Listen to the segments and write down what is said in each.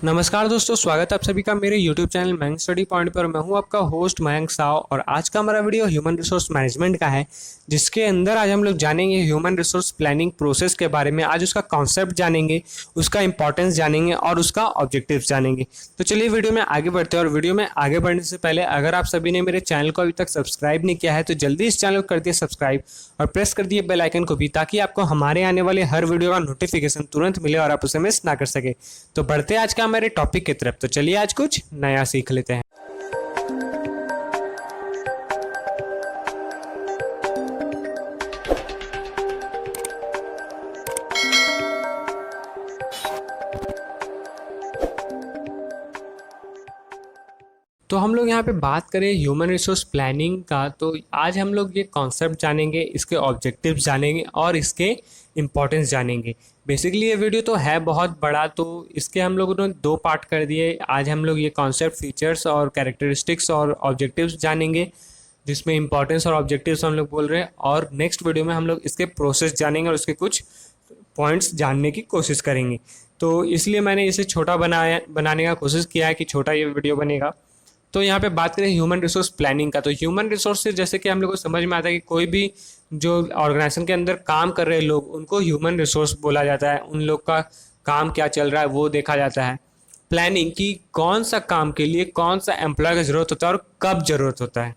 नमस्कार दोस्तों, स्वागत है आप सभी का मेरे YouTube channel Mayank study point पर। मैं हूं आपका होस्ट मयंक साव और आज का हमारा वीडियो ह्यूमन रिसोर्स मैनेजमेंट का है, जिसके अंदर आज हम लोग जानेंगे ह्यूमन रिसोर्स प्लानिंग प्रोसेस के बारे में। आज उसका कॉन्सेप्ट जानेंगे, उसका इंपॉर्टेंस जानेंगे और उसका ऑब्जेक्टिव्स जानेंगे। तो चलिए वीडियो में आगे बढ़ते हैं। और वीडियो में आगे बढ़ने से पहले अगर आप सभी ने मेरे चैनल को अभी तक सब्सक्राइब नहीं किया है तो जल्दी इस चैनल को कर दिए सब्सक्राइब और प्रेस कर दिए बेल आइकन को भी, ताकि आपको हमारे आने वाले हर वीडियो का नोटिफिकेशन तुरंत मिले और आप उसे मिस ना कर सके। तो बढ़ते हैं आज का हमारे टॉपिक की तरफ। तो चलिए आज कुछ नया सीख लेते हैं। तो हम लोग यहाँ पे बात करें ह्यूमन रिसोर्स प्लानिंग का, तो आज हम लोग ये कॉन्सेप्ट जानेंगे, इसके ऑब्जेक्टिव्स जानेंगे और इसके इम्पोर्टेंस जानेंगे। बेसिकली ये वीडियो तो है बहुत बड़ा, तो इसके हम लोगों ने दो पार्ट कर दिए। आज हम लोग ये कॉन्सेप्ट, फीचर्स और कैरेक्टरिस्टिक्स और ऑब्जेक्टिव्स जानेंगे, जिसमें इंपॉर्टेंस और ऑब्जेक्टिव्स हम लोग बोल रहे हैं। और नेक्स्ट वीडियो में हम लोग इसके प्रोसेस जानेंगे और उसके कुछ पॉइंट्स जानने की कोशिश करेंगे। तो इसलिए मैंने इसे छोटा बनाने का कोशिश किया है कि छोटा ये वीडियो बनेगा। तो यहाँ पे बात करें ह्यूमन रिसोर्स प्लानिंग का, तो ह्यूमन रिसोर्सेज जैसे कि हम लोग को समझ में आता है कि कोई भी जो ऑर्गेनाइजेशन के अंदर काम कर रहे लोग, उनको ह्यूमन रिसोर्स बोला जाता है। उन लोग का काम क्या चल रहा है वो देखा जाता है। प्लानिंग की कौन सा काम के लिए कौन सा एम्प्लॉय की ज़रूरत होता है और कब ज़रूरत होता है।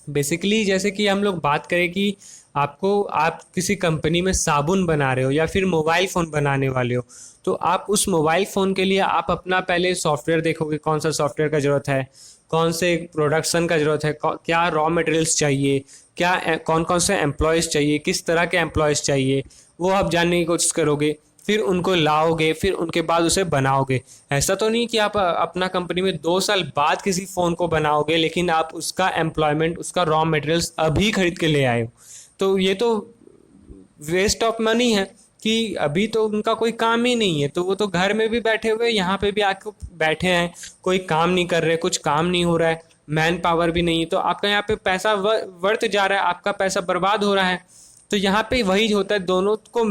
बेसिकली जैसे कि हम लोग बात करें कि आप किसी कंपनी में साबुन बना रहे हो या फिर मोबाइल फ़ोन बनाने वाले हो, तो आप उस मोबाइल फ़ोन के लिए आप अपना पहले सॉफ्टवेयर देखोगे, कौन सा सॉफ्टवेयर का ज़रूरत है, कौन से प्रोडक्शन का ज़रूरत है, क्या रॉ मटेरियल्स चाहिए, क्या कौन कौन से एम्प्लॉयज़ चाहिए, किस तरह के एम्प्लॉयज़ चाहिए, वो आप जानने की कोशिश करोगे। फिर उनको लाओगे, फिर उनके बाद उसे बनाओगे। ऐसा तो नहीं कि आप अपना कंपनी में 2 साल बाद किसी फ़ोन को बनाओगे, लेकिन आप उसका एम्प्लॉयमेंट, उसका रॉ मटेरियल्स अभी खरीद के ले आए हो। तो ये तो वेस्ट ऑफ मनी है कि अभी तो उनका कोई काम ही नहीं है, तो वो तो घर में भी बैठे हुए, यहाँ पे भी आके बैठे हैं, कोई काम नहीं कर रहे, कुछ काम नहीं हो रहा है, मैन पावर भी नहीं है, तो आपका यहाँ पे पैसा वर्थ जा रहा है, आपका पैसा बर्बाद हो रहा है। तो यहाँ पे वही होता है, दोनों को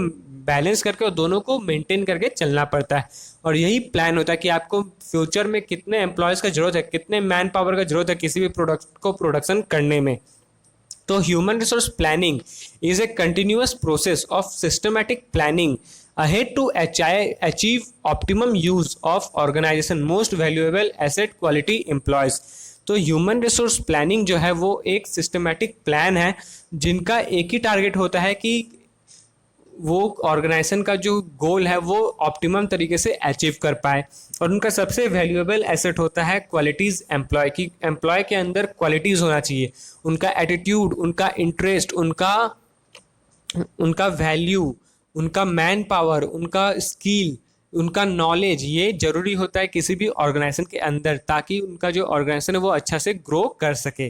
बैलेंस करके और दोनों को मेंटेन करके चलना पड़ता है। और यही प्लान होता है कि आपको फ्यूचर में कितने एम्प्लॉयज़ का जरूरत है, कितने मैन पावर का जरूरत है किसी भी प्रोडक्ट को प्रोडक्शन करने में। तो human resource planning is a continuous process of systematic planning ahead to achieve optimum use of organization most valuable asset quality employees। तो ह्यूमन रिसोर्स प्लानिंग जो है वो एक सिस्टमेटिक प्लान है, जिनका एक ही टारगेट होता है कि वो ऑर्गेनाइजेशन का जो गोल है वो ऑप्टिमम तरीके से अचीव कर पाए। और उनका सबसे वैल्यूएबल एसेट होता है क्वालिटीज़ एम्प्लॉय की। एम्प्लॉय के अंदर क्वालिटीज़ होना चाहिए, उनका एटीट्यूड, उनका इंटरेस्ट, उनका उनका वैल्यू, उनका मैन पावर, उनका स्किल, उनका नॉलेज, ये जरूरी होता है किसी भी ऑर्गेनाइजेशन के अंदर, ताकि उनका जो ऑर्गेनाइजेशन है वो अच्छा से ग्रो कर सके।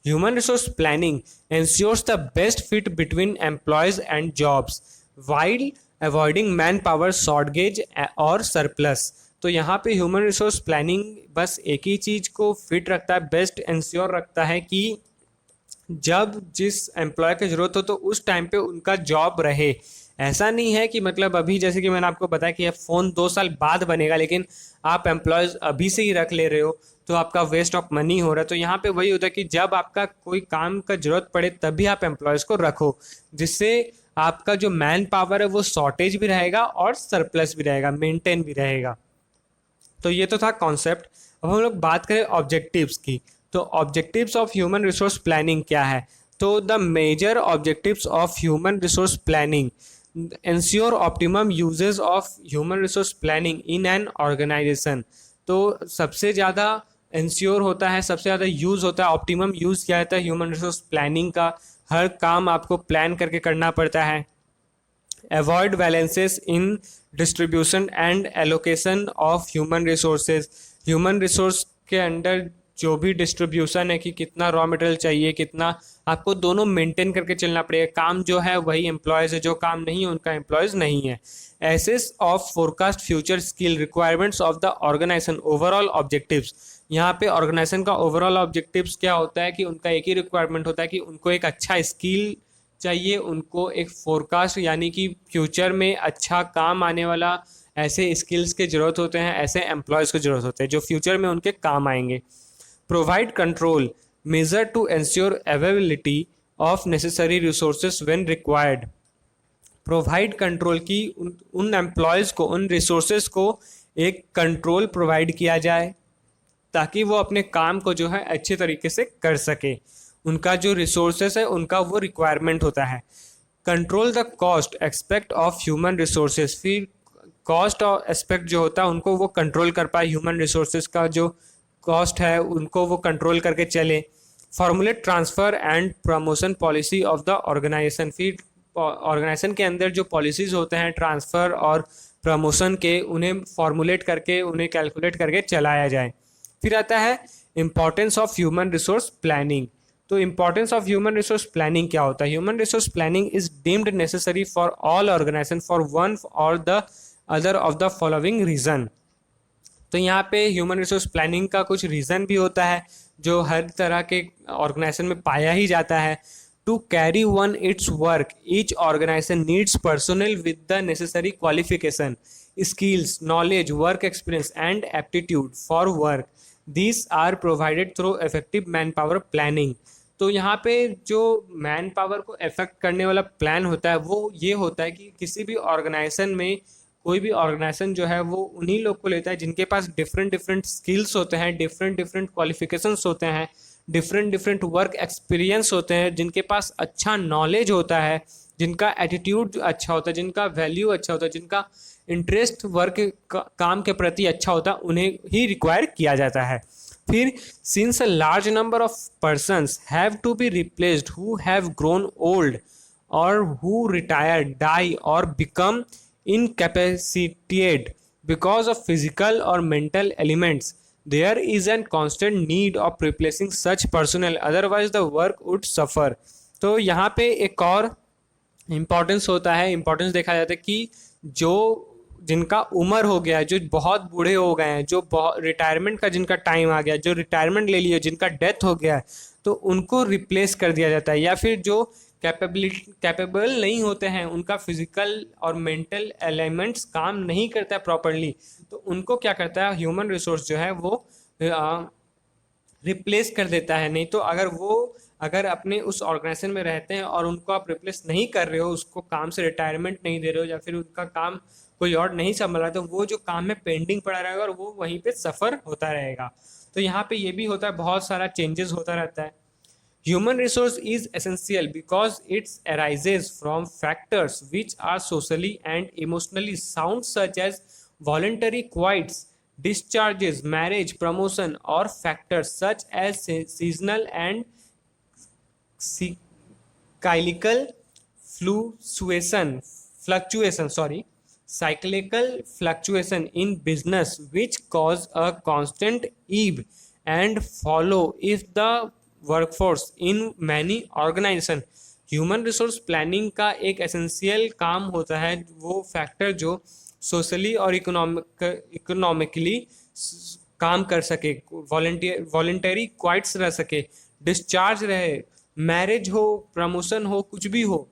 Human resource planning ensures the best fit between employees and jobs while avoiding manpower shortage और surplus। तो यहाँ पे ह्यूमन रिसोर्स प्लानिंग बस एक ही चीज़ को फिट रखता है, बेस्ट इंश्योर रखता है कि जब जिस एम्प्लॉय की ज़रूरत हो तो उस टाइम पे उनका जॉब रहे। ऐसा नहीं है कि मतलब अभी जैसे कि मैंने आपको बताया कि यह फ़ोन 2 साल बाद बनेगा, लेकिन आप एम्प्लॉयज़ अभी से ही रख ले रहे हो, तो आपका वेस्ट ऑफ मनी हो रहा है। तो यहाँ पे वही होता है कि जब आपका कोई काम का ज़रूरत पड़े तभी आप एम्प्लॉयज़ को रखो, जिससे आपका जो मैन पावर है वो शॉर्टेज भी रहेगा और सरप्लस भी रहेगा, मेंटेन भी रहेगा। तो ये तो था कॉन्सेप्ट। अब हम लोग बात करें ऑब्जेक्टिव्स की। तो objectives of human resource planning क्या है? तो the major objectives of human resource planning ensure optimum uses of human resource planning in an organisation. तो सबसे ज़्यादा इंश्योर होता है, सबसे ज़्यादा यूज़ होता है, ऑप्टिमम यूज़ किया जाता है ह्यूमन रिसोर्स प्लानिंग का। हर काम आपको प्लान करके करना पड़ता है। Avoid balances in distribution and allocation of human resources. Human resource के अंडर जो भी डिस्ट्रीब्यूशन है कि कितना रॉ मटेरियल चाहिए, कितना, आपको दोनों मेंटेन करके चलना पड़ेगा। काम जो है वही एम्प्लॉयज़ है, जो काम नहीं है उनका एम्प्लॉयज़ नहीं है। Assess of forecast future skill requirements of the organisation overall objectives. यहाँ पे ऑर्गेनाइजेशन का ओवरऑल ऑब्जेक्टिव्स क्या होता है कि उनका एक ही रिक्वायरमेंट होता है कि उनको एक अच्छा स्किल चाहिए, उनको एक फोरकास्ट यानी कि फ्यूचर में अच्छा काम आने वाला ऐसे स्किल्स के ज़रूरत होते हैं, ऐसे एम्प्लॉयज़ को ज़रूरत होते हैं जो फ्यूचर में उनके काम आएंगे। Provide control measure to ensure availability of necessary resources when required. Provide control की उन एम्प्लॉयज़ को, उन रिसोर्सेज को एक कंट्रोल प्रोवाइड किया जाए ताकि वो अपने काम को जो है अच्छे तरीके से कर सके। उनका जो रिसोर्सेज है उनका वो रिक्वायरमेंट होता है। Control the cost aspect of human resources, फिर कॉस्ट और एस्पेक्ट जो होता है उनको वो कंट्रोल कर पाए, ह्यूमन रिसोर्सेज का जो कॉस्ट है उनको वो कंट्रोल करके चले। Formulate transfer and promotion policy of the organisation, फिर ऑर्गेनाइजेशन के अंदर जो पॉलिसीज होते हैं ट्रांसफ़र और प्रमोशन के, उन्हें फॉर्मुलेट करके, उन्हें कैलकुलेट करके चलाया जाए। फिर आता है importance of human resource planning. तो importance of human resource planning क्या होता है? Human resource planning is deemed necessary for all organization for one और the other of the following reason. तो यहाँ पे ह्यूमन रिसोर्स प्लानिंग का कुछ रीज़न भी होता है जो हर तरह के ऑर्गेनाइजेशन में पाया ही जाता है। To carry on its work each organisation needs personnel with the necessary qualification, skills, knowledge, work experience and aptitude for work. These are provided through effective manpower planning। तो यहाँ पे जो मैन पावर को इफेक्ट करने वाला plan होता है वो ये होता है कि किसी भी ऑर्गेनाइजेशन में, कोई भी ऑर्गेनाइजेशन जो है वो उन्हीं लोग को लेता है जिनके पास डिफरेंट डिफरेंट स्किल्स होते हैं, डिफरेंट डिफरेंट क्वालिफिकेशंस होते हैं, डिफरेंट डिफरेंट वर्क एक्सपीरियंस होते हैं, जिनके पास अच्छा नॉलेज होता है, जिनका एटीट्यूड अच्छा होता है, जिनका वैल्यू अच्छा होता है, जिनका इंटरेस्ट वर्क काम के प्रति अच्छा होता है, उन्हें ही रिक्वायर किया जाता है। फिर since a large number of persons have to be replaced who have grown old और हु रिटायर, डाई और become incapacitated because of physical or mental elements, there is a constant need of replacing such personnel, otherwise the work would suffer। तो यहाँ पे एक और importance होता है, importance देखा जाता है कि जो जिनका उम्र हो गया है, जो बहुत बूढ़े हो गए हैं, जो बहुत रिटायरमेंट का जिनका टाइम आ गया, जो रिटायरमेंट ले लिया, जिनका डेथ हो गया है, तो उनको रिप्लेस कर दिया जाता है। या फिर जो कैपेबल नहीं होते हैं, उनका फिजिकल और मेंटल एलिमेंट्स काम नहीं करता है प्रॉपरली, तो उनको क्या करता है ह्यूमन रिसोर्स जो है वो रिप्लेस कर देता है। नहीं तो अगर अपने उस ऑर्गेनाइजेशन में रहते हैं और उनको आप रिप्लेस नहीं कर रहे हो, उसको काम से रिटायरमेंट नहीं दे रहे हो, या फिर उनका काम कोई और नहीं संभाल रहा, तो वो जो काम में पेंडिंग पड़ा रहेगा और वो वहीं पे सफ़र होता रहेगा। तो यहाँ पे ये भी होता है, बहुत सारा चेंजेस होता रहता है। Human resource is essential because it arises from factors which are socially and emotionally sound, such as voluntary quits, discharges, marriage, promotion, or factors such as seasonal and cyclical fluctuation in business, which cause a constant ebb and follow if the workforce in many organisation. Human resource planning का एक essential काम होता है वो factor जो socially और economically काम कर सके, वॉलंटरी क्वाइट्स रह सके, डिस्चार्ज रहे, मैरिज हो, प्रमोशन हो, कुछ भी हो,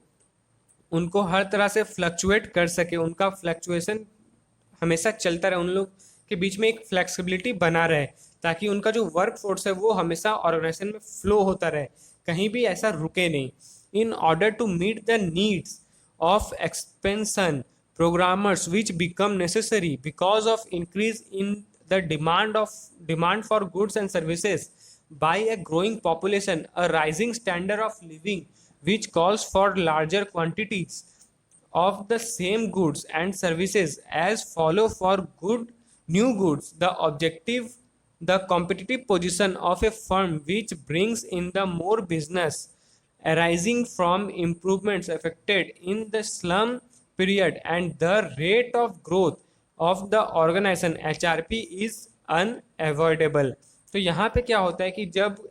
उनको हर तरह से फ्लक्चुएट कर सके, उनका फ्लक्चुएशन हमेशा चलता रहे, उन लोग के बीच में एक फ्लेक्सिबिलिटी बना रहे, ताकि उनका जो वर्क फोर्स है वो हमेशा ऑर्गेनाइजेशन में फ्लो होता रहे, कहीं भी ऐसा रुके नहीं। In order to meet the needs of expansion programmers which become necessary because of increase in the demand for goods and services by a growing population, a rising standard of living which calls for larger quantities of the same goods and services as follow for new goods. The competitive position of a firm which brings in the more business arising from improvements affected in the slum period, and the rate of growth of the organization HRP is unavoidable। तो यहाँ पे क्या होता है कि जब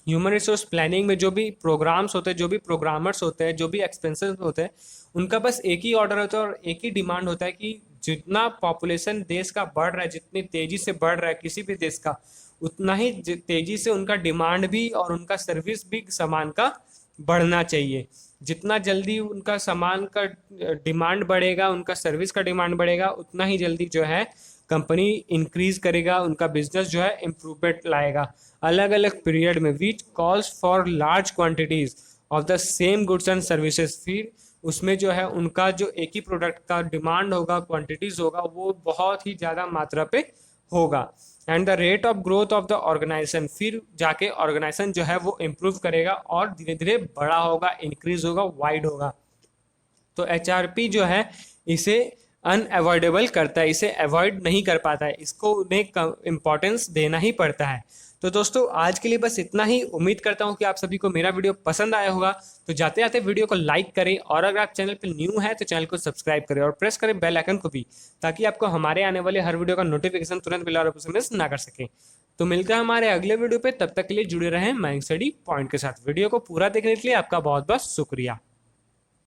human resource planning में जो भी प्रोग्राम्स होते हैं, जो भी प्रोग्रामर्स होते हैं, जो भी एक्सपेंसेस होते हैं, उनका बस एक ही ऑर्डर होता है और एक ही डिमांड होता है कि जितना पॉपुलेशन देश का बढ़ रहा है, जितनी तेज़ी से बढ़ रहा है किसी भी देश का, उतना ही तेज़ी से उनका डिमांड भी और उनका सर्विस भी सामान का बढ़ना चाहिए। जितना जल्दी उनका सामान का डिमांड बढ़ेगा, उनका सर्विस का डिमांड बढ़ेगा, उतना ही जल्दी जो है कंपनी इंक्रीज करेगा, उनका बिजनेस जो है इम्प्रूवमेंट लाएगा अलग अलग पीरियड में, which calls for large quantities of the same goods and services. फिर उसमें जो है उनका जो एक ही प्रोडक्ट का डिमांड होगा, क्वांटिटीज होगा, वो बहुत ही ज़्यादा मात्रा पे होगा। And the rate of growth of the organisation, फिर जाके ऑर्गेनाइजेशन जो है वो इम्प्रूव करेगा और धीरे धीरे बड़ा होगा, इंक्रीज होगा, वाइड होगा। तो एचआरपी जो है इसे अनअवॉइडेबल करता है, इसे अवॉइड नहीं कर पाता है, इसको उन्हें इम्पोर्टेंस देना ही पड़ता है। तो दोस्तों आज के लिए बस इतना ही। उम्मीद करता हूँ कि आप सभी को मेरा वीडियो पसंद आया होगा। तो जाते जाते वीडियो को लाइक करें और अगर आप चैनल पर न्यू है तो चैनल को सब्सक्राइब करें और प्रेस करें बेल आइकन को भी, ताकि आपको हमारे आने वाले हर वीडियो का नोटिफिकेशन तुरंत मिले और आप उसे मिस ना कर सकें। तो मिलकर हमारे अगले वीडियो पे, तब तक के लिए जुड़े रहें माइंड स्टडी पॉइंट के साथ। वीडियो को पूरा देखने के लिए आपका बहुत बहुत शुक्रिया।